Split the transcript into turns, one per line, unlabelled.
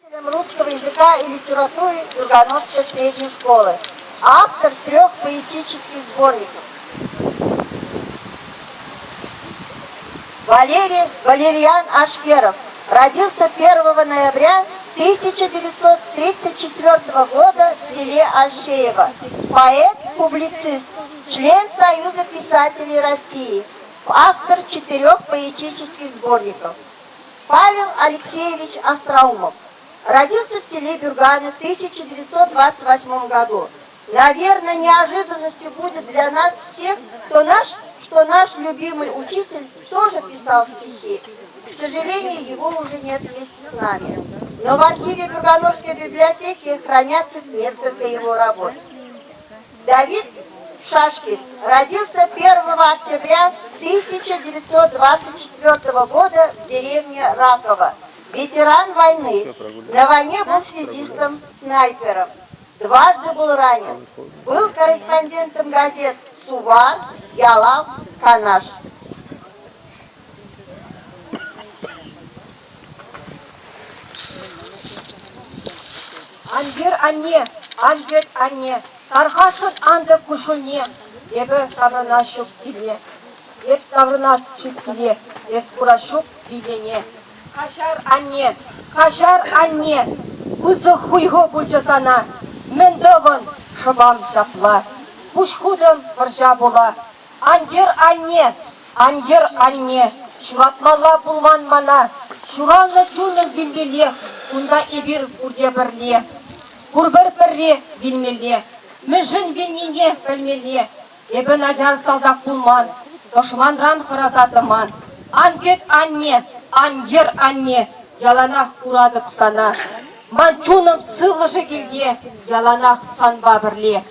Учителем русского языка и литературы Дургановской средней школы. Автор 3 поэтических сборников. Валерьян Ашкеров родился 1 ноября 1934 года в селе Альшеево. Поэт, публицист, член Союза писателей России, автор 4 поэтических сборников. Павел Алексеевич Остроумов родился в селе Бюрганы в 1928 году. Наверное, неожиданностью будет для нас всех, что наш любимый учитель тоже писал стихи. К сожалению, его уже нет вместе с нами. Но в архиве Бюргановской библиотеки хранятся несколько его работ. Давид Шашкин родился 1 октября 1924 года в деревне Раково. Ветеран войны. На войне был связистом, снайпером. Дважды был ранен. Был корреспондентом газет «Сувар», «Ялав», «Канаш».
Ангер анне, тархашын анды кушуне, ебі таврына шуп келе, еб таврына шуп келе, ескура шуп билене. Кашар анне, бузы хуйго бұлчасана, мен довын шыбам шапла, пушхудым варжа бола. Ангер анне, чуратмала булман мана, чуралы чуным вилмеле, унда ибир бурде бірле. Бурбір бірре вилмеле, мүжін вилнине білмеле, ебі нажар салдақ булман, дошманран хыразатыман. Ангет анне, ангер анне, яланақ урадып сана. Манчуным сылыжы келге, яланақ санба бірле.